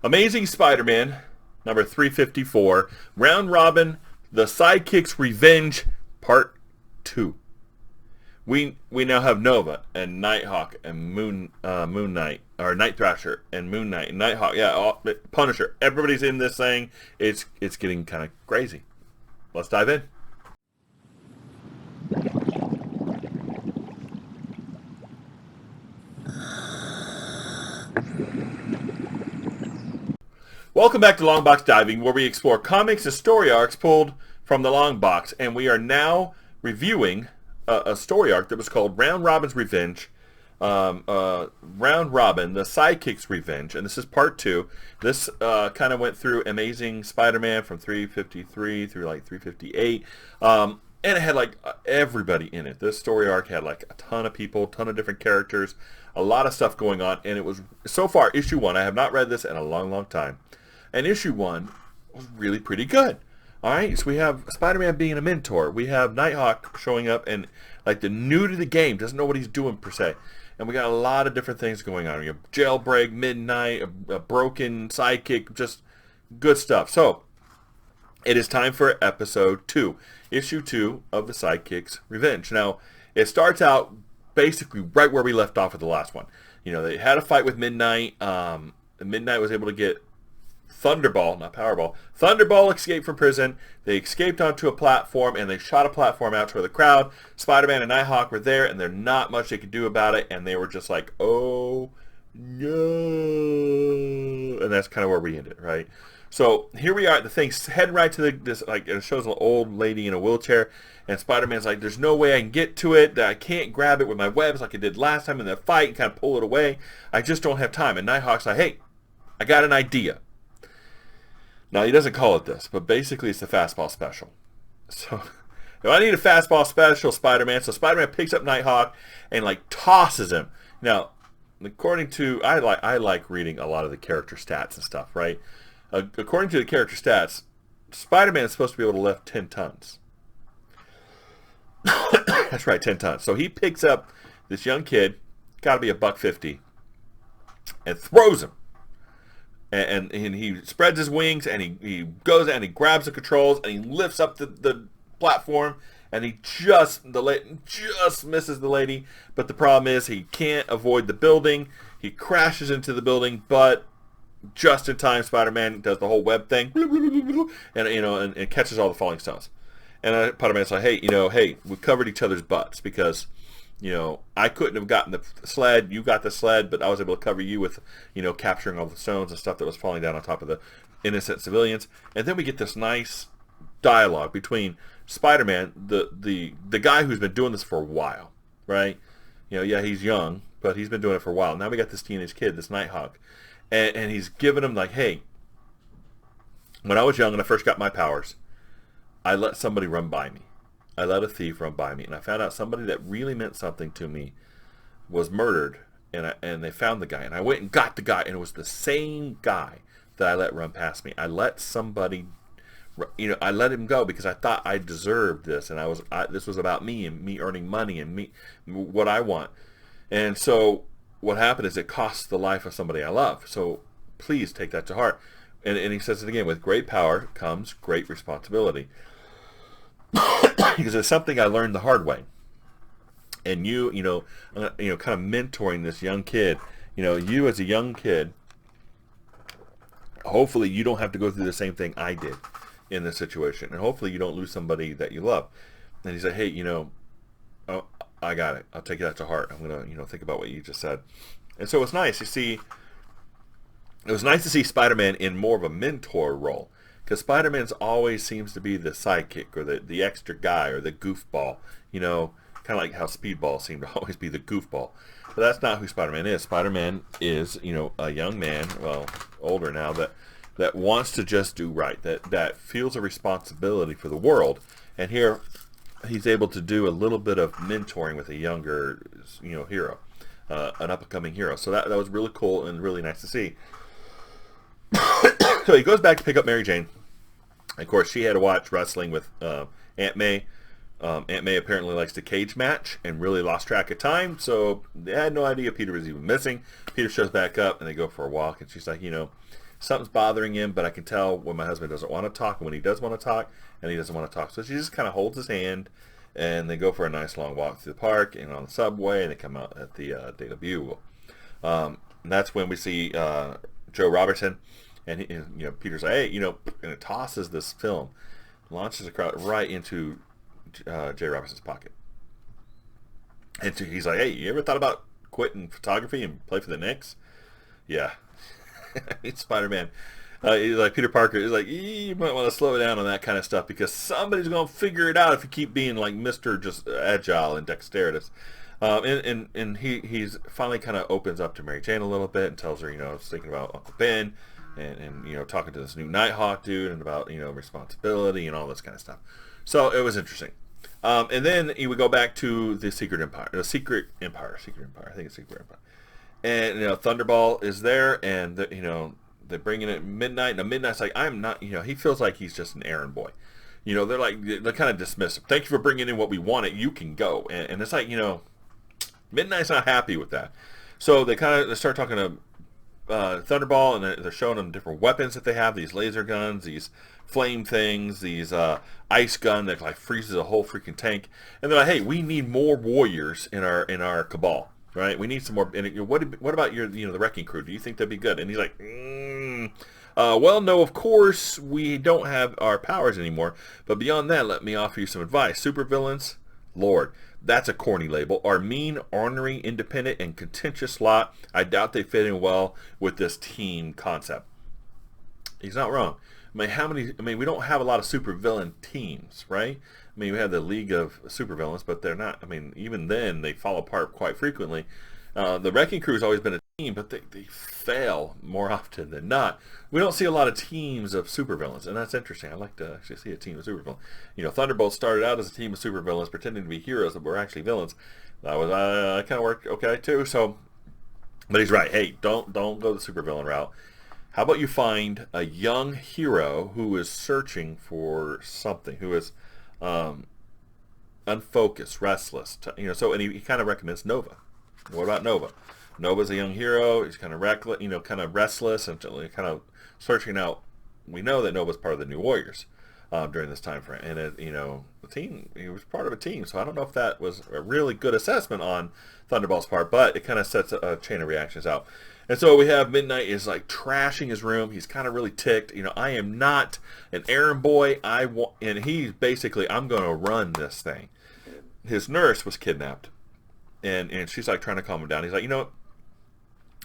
Amazing Spider-Man, number 354, Round Robin, The Sidekicks Revenge, Part 2. We now have Nova and Nighthawk and Moon Knight, or Night Thrasher and Moon Knight and Nighthawk. Yeah, Punisher. Everybody's in this thing. It's getting kind of crazy. Let's dive in. Welcome back to Long Box Diving, where we explore comics and story arcs pulled from the Long Box, and we are now reviewing a story arc that was called Round Robin's Revenge, Round Robin, The Sidekicks Revenge, and this is part 2. This kind of went through Amazing Spider-Man from 353 through like 358, and it had like everybody in it. This story arc had like a ton of people, a ton of different characters, a lot of stuff going on, and it was, so far, issue 1. I have not read this in a long, long time. And issue 1 was really pretty good. Alright, so we have Spider-Man being a mentor. We have Nighthawk showing up and like the new to the game, doesn't know what he's doing per se. And we got a lot of different things going on. We have jailbreak, midnight, a broken sidekick, just good stuff. So, it is time for episode 2. Issue 2 of the Sidekicks Revenge. Now, it starts out basically right where we left off with the last one. You know, they had a fight with Midnight. Midnight was able to get Thunderball, not Powerball. Thunderball escaped from prison. They escaped onto a platform, and they shot a platform out toward the crowd. Spider-Man and Nighthawk were there, and there's not much they could do about it, and they were just like, oh, no. And that's kind of where we ended, right? So here we are. The thing's heading right to this, like, it shows an old lady in a wheelchair, and Spider-Man's like, there's no way I can get to it. I can't grab it with my webs like I did last time in the fight and kind of pull it away. I just don't have time. And Nighthawk's like, hey, I got an idea. Now, he doesn't call it this, but basically it's the fastball special. So, if I need a fastball special, Spider-Man. So Spider-Man picks up Nighthawk and like tosses him. Now, according to, I like reading a lot of the character stats and stuff, right? According to the character stats, Spider-Man is supposed to be able to lift 10 tons. That's right, 10 tons. So he picks up this young kid, got to be $150, and throws him. And he spreads his wings, and he goes and he grabs the controls, and he lifts up the platform, and he just misses the lady. But the problem is he can't avoid the building. He crashes into the building, but just in time, Spider-Man does the whole web thing, and and catches all the falling stones. And Spider-Man's like, hey, we covered each other's butts because, I couldn't have gotten the sled. You got the sled, but I was able to cover you with, capturing all the stones and stuff that was falling down on top of the innocent civilians. And then we get this nice dialogue between Spider-Man, the guy who's been doing this for a while, right? Yeah, he's young, but he's been doing it for a while. Now we got this teenage kid, this Nighthawk, and he's giving him like, hey, when I was young and I first got my powers, I let somebody run by me. I let a thief run by me, and I found out somebody that really meant something to me was murdered, and they found the guy, and I went and got the guy, and it was the same guy that I let run past me. I let somebody, I let him go because I thought I deserved this, and this was about me and me earning money and me what I want. And so what happened is it cost the life of somebody I love. So please take that to heart. And he says it again, with great power comes great responsibility. Because it's something I learned the hard way. And kind of mentoring this young kid, you as a young kid, hopefully you don't have to go through the same thing I did in this situation. And hopefully you don't lose somebody that you love. And he said, hey, oh, I got it. I'll take that to heart. I'm going to, think about what you just said. And so it's nice to see, Spider-Man in more of a mentor role. Because Spider-Man always seems to be the sidekick or the extra guy or the goofball. Kind of like how Speedball seemed to always be the goofball. But that's not who Spider-Man is. Spider-Man is, a young man, well, older now, that wants to just do right. That feels a responsibility for the world. And here, he's able to do a little bit of mentoring with a younger, hero. An up-and-coming hero. So that was really cool and really nice to see. So he goes back to pick up Mary Jane. Of course, she had to watch wrestling with Aunt May. Aunt May apparently likes to cage match and really lost track of time, so they had no idea Peter was even missing. Peter shows back up, and they go for a walk, and she's like, something's bothering him, but I can tell when my husband doesn't want to talk and when he does want to talk and he doesn't want to talk. So she just kind of holds his hand and they go for a nice long walk through the park and on the subway, and they come out at the Daily Bugle. And that's when we see Joe Robertson, and, Peter's like, hey, and it tosses this film, launches across right into Jay Robertson's pocket. And so he's like, hey, you ever thought about quitting photography and play for the Knicks? Yeah. It's Spider-Man. He's like, Peter Parker is like, you might want to slow down on that kind of stuff because somebody's going to figure it out if you keep being like Mr. just agile and dexterous. And he's finally kind of opens up to Mary Jane a little bit and tells her, he's thinking about Uncle Ben and talking to this new Nighthawk dude and about, responsibility and all this kind of stuff. So it was interesting. And then he would go back to the Secret Empire. I think it's Secret Empire. And, Thunderball is there, and, they bring in at midnight. Now, Midnight's like, I'm not, he feels like he's just an errand boy. They're kind of dismissive. Thank you for bringing in what we wanted. You can go. And it's like, Midnight's not happy with that. So they start talking to Thunderball, and they're showing him different weapons that they have, these laser guns, these flame things, these ice gun that like freezes a whole freaking tank. And they're like, hey, we need more warriors in our cabal. Right, we need some more. And what about your, the wrecking crew? Do you think that'd be good? And he's like, well, no, of course we don't have our powers anymore. But beyond that, let me offer you some advice. Supervillains, Lord, that's a corny label. Are mean, ornery, independent, and contentious lot. I doubt they fit in well with this team concept. He's not wrong. We don't have a lot of supervillain teams, right? We have the League of Supervillains, but they're not, even then, they fall apart quite frequently. The Wrecking Crew's always been a team, but they fail more often than not. We don't see a lot of teams of supervillains, and that's interesting. I'd like to actually see a team of supervillains. Thunderbolt started out as a team of supervillains pretending to be heroes that were actually villains. That was kind of worked okay, too. So, but he's right. Hey, don't go the supervillain route. How about you find a young hero who is searching for something, who is unfocused, restless. And he kind of recommends Nova. What about Nova? Nova's a young hero. He's kind of reckless, kind of restless, and kind of searching out. We know that Nova's part of the New Warriors during this time frame, and the team. He was part of a team, so I don't know if that was a really good assessment on Thunderball's part, but it kind of sets a chain of reactions out. And so we have Midnight is like trashing his room. He's kind of really ticked. I am not an errand boy. And he's basically, I'm going to run this thing. His nurse was kidnapped, and she's like trying to calm him down. He's like,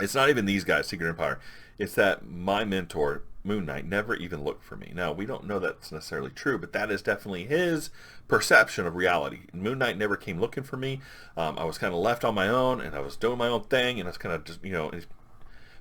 it's not even these guys, Secret Empire. It's that my mentor, Moon Knight, never even looked for me. Now, we don't know that's necessarily true, but that is definitely his perception of reality. Moon Knight never came looking for me. I was kind of left on my own, and I was doing my own thing, and I was kind of just,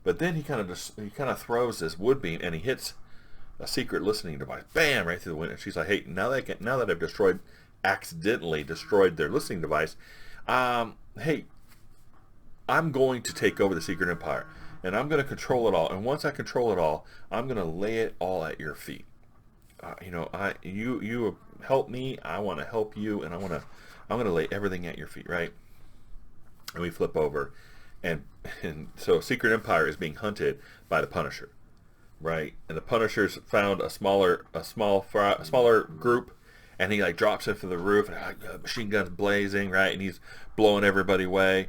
but then he kind of throws this wood beam and he hits a secret listening device, bam, right through the window. She's like, hey, now that I've accidentally destroyed their listening device, hey, I'm going to take over the Secret Empire and I'm going to control it all. And once I control it all, I'm going to lay it all at your feet. You help me, I want to help you, and I'm going to lay everything at your feet, right? And we flip over. And so Secret Empire is being hunted by the Punisher, right? And the Punisher's found a smaller group, and he like drops it from the roof, and machine guns blazing, right? And he's blowing everybody away.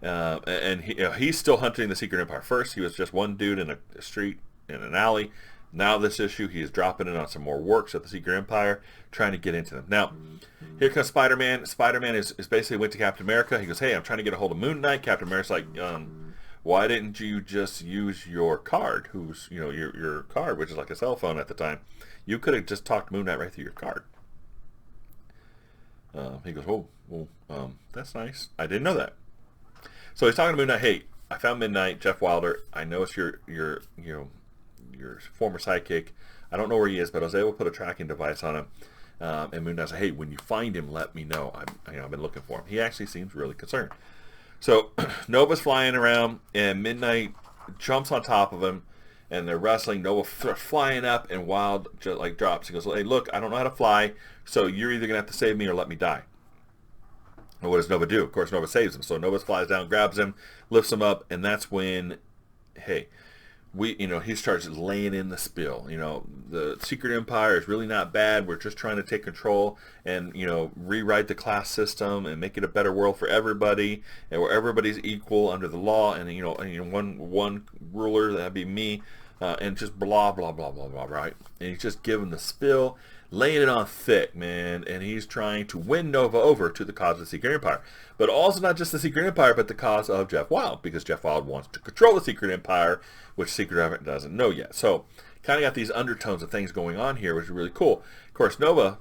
And he's still hunting the Secret Empire. First, he was just one dude in a street, in an alley. Now this issue, he is dropping in on some more works at the Secret Empire, trying to get into them. Now, here comes Spider-Man. Spider-Man is basically went to Captain America. He goes, hey, I'm trying to get a hold of Moon Knight. Captain America's like, why didn't you just use your card, who's, your card, which is like a cell phone at the time. You could have just talked Moon Knight right through your card. He goes, well, that's nice. I didn't know that. So he's talking to Moon Knight. Hey, I found Midnight, Jeff Wilder. I know it's your former sidekick. I don't know where he is, but I was able to put a tracking device on him. And Moon Knight's like, hey, when you find him, let me know. I've been looking for him. He actually seems really concerned. So Nova's flying around, and Midnight jumps on top of him, and they're wrestling. Nova flying up, and Wild just like drops. He goes, hey, look, I don't know how to fly, so you're either gonna have to save me or let me die. And what does Nova do? Of course, Nova saves him. So Nova flies down, grabs him, lifts him up, and that's when, hey, he starts laying in the spill. The secret empire is really not bad. We're just trying to take control and, rewrite the class system and make it a better world for everybody, and where everybody's equal under the law, and, one ruler, that'd be me, and just blah, blah, blah, blah, blah, right? And he's just giving the spill, laying it on thick, man, and he's trying to win Nova over to the cause of the Secret Empire. But also not just the Secret Empire, but the cause of Jeff Wild, because Jeff Wild wants to control the Secret Empire, which Secret Empire doesn't know yet. So, kind of got these undertones of things going on here, which is really cool. Of course, Nova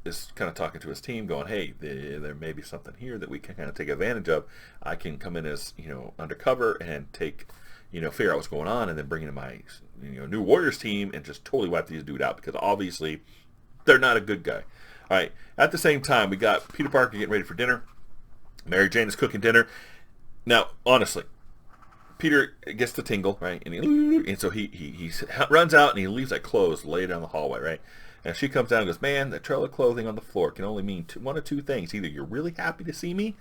is kind of talking to his team, going, hey, there may be something here that we can kind of take advantage of. I can come in as, undercover and figure out what's going on, and then bring in my, new Warriors team and just totally wipe these dude out, because obviously they're not a good guy. All right. At the same time, we got Peter Parker getting ready for dinner. Mary Jane is cooking dinner. Now, honestly, Peter gets the tingle, right? And so he runs out and he leaves that clothes laid down the hallway, right? And she comes down and goes, man, that trail of clothing on the floor can only mean one of two things. Either you're really happy to see me,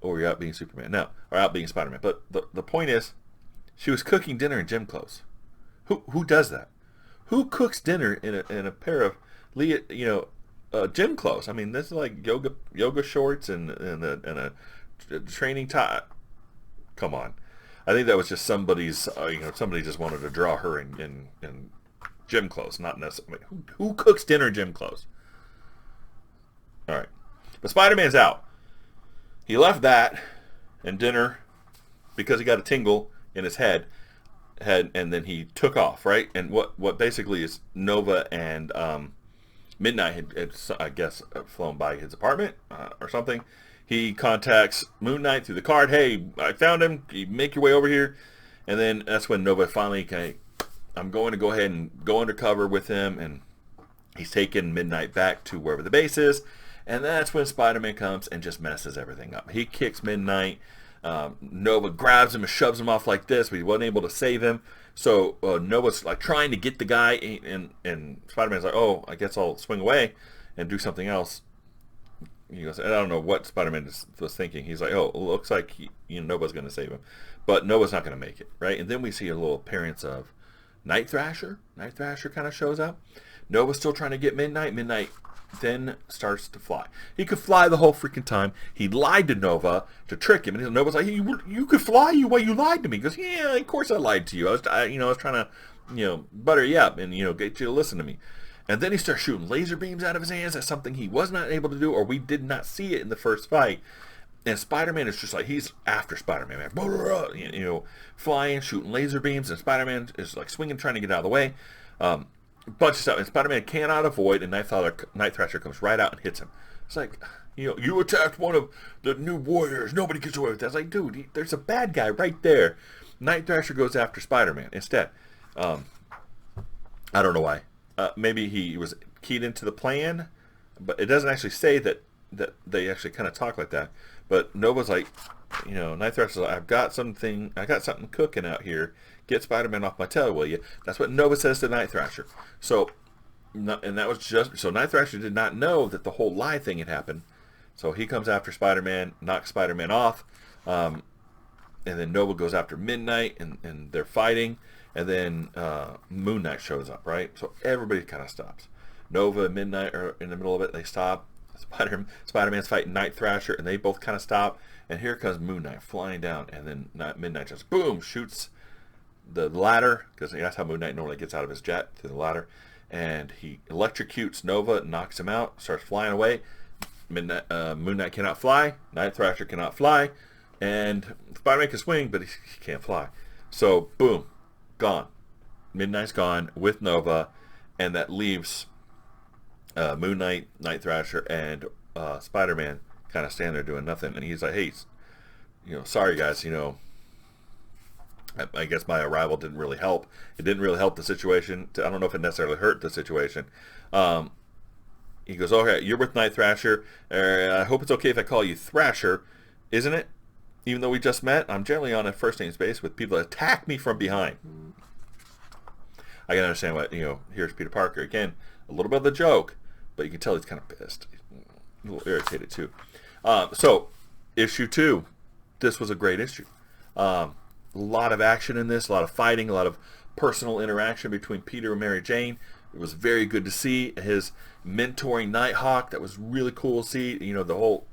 or you're out being Superman. No, or out being Spider-Man. But the point is, she was cooking dinner in gym clothes. Who does that? Who cooks dinner in a pair of gym clothes? I mean, this is like yoga shorts and a training top. Come on, I think that was just somebody's. Somebody just wanted to draw her in gym clothes, not necessarily. Who cooks dinner in gym clothes? All right, but Spider-Man's out. He left that and dinner because he got a tingle in his head, and then he took off, right? And what basically is Nova and Midnight had I guess flown by his apartment or something. He contacts Moon Knight through the card. Hey, I found him. You make your way over here. And then that's when Nova finally, I'm going to go ahead and go undercover with him, and he's taking Midnight back to wherever the base is. And that's when Spider-Man comes and just messes everything up. He kicks Midnight. Nova grabs him and shoves him off like this, but he wasn't able to save him. So Nova's like trying to get the guy, and Spider-Man's like, oh, I guess I'll swing away and do something else. He goes, I don't know what Spider-Man was thinking. He's like, oh, it looks like Nova's going to save him. But Nova's not going to make it, right? And then we see a little appearance of Night Thrasher. Night Thrasher kind of shows up. Nova's still trying to get Midnight. Midnight then starts to fly. He could fly the whole freaking time. He lied to Nova to trick him, and Nova's like, hey, you could fly? You lied to me. He goes, yeah, of course I lied to you. I was trying to, butter you up and, get you to listen to me. And then he starts shooting laser beams out of his hands. That's something he was not able to do, or we did not see it in the first fight. And Spider-Man is just like, he's after Spider-Man, man. Flying, shooting laser beams, and Spider-Man is like swinging, trying to get out of the way. Bunch of stuff, and Spider-Man cannot avoid, and Night Thrasher comes right out and hits him. It's like, you attacked one of the new Warriors. Nobody gets away with that. It's like, dude, there's a bad guy right there. Night Thrasher goes after Spider-Man instead. I don't know why. Maybe he was keyed into the plan, but it doesn't actually say that they actually kind of talk like that. But Nova's like, Night Thrasher's like, I got something cooking out here. Get Spider-Man off my tail, will you? That's what Nova says to Night Thrasher. So Night Thrasher did not know that the whole lie thing had happened. So he comes after Spider-Man, knocks Spider-Man off, and then Nova goes after Midnight, and they're fighting. And then Moon Knight shows up, right? So everybody kind of stops. Nova and Midnight are in the middle of it. They stop. Spider-Man's fighting Night Thrasher, and they both kind of stop. And here comes Moon Knight flying down. And then Midnight just, boom, shoots the ladder, because that's how Moon Knight normally gets out of his jet, through the ladder. And he electrocutes Nova, knocks him out, starts flying away. Moon Knight cannot fly. Night Thrasher cannot fly. And Spider-Man can swing, but he can't fly. So, boom. Gone. Midnight's gone with Nova, and that leaves Moon Knight, Night Thrasher, and Spider-Man kind of standing there doing nothing. And he's like, hey, sorry guys, I guess my arrival didn't really help. It didn't really help the situation. I don't know if it necessarily hurt the situation. He goes, okay, you're with Night Thrasher. I hope it's okay if I call you Thrasher, isn't it? Even though we just met, I'm generally on a first name space with people that attack me from behind. I can understand what, here's Peter Parker. Again, a little bit of the joke, but you can tell he's kind of pissed. A little irritated, too. So, issue 2. This was a great issue. A lot of action in this, a lot of fighting, a lot of personal interaction between Peter and Mary Jane. It was very good to see his mentoring Nighthawk. That was really cool to see. You know, the whole,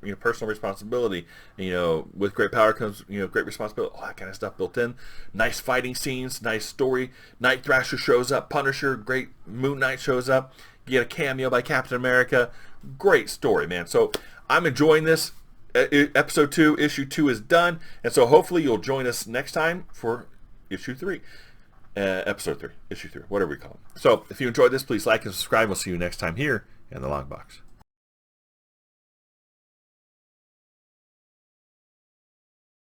you know, personal responsibility. You know, with great power comes, you know, great responsibility. All that kind of stuff built in. Nice fighting scenes, nice story. Night Thrasher shows up. Punisher, great. Moon Knight shows up. You get a cameo by Captain America. Great story, man. So I'm enjoying this. Episode 2, issue 2 is done, and so hopefully you'll join us next time for issue 3. Episode 3, issue 3, whatever we call it. So if you enjoyed this, please like and subscribe. We'll see you next time here in the Long Box.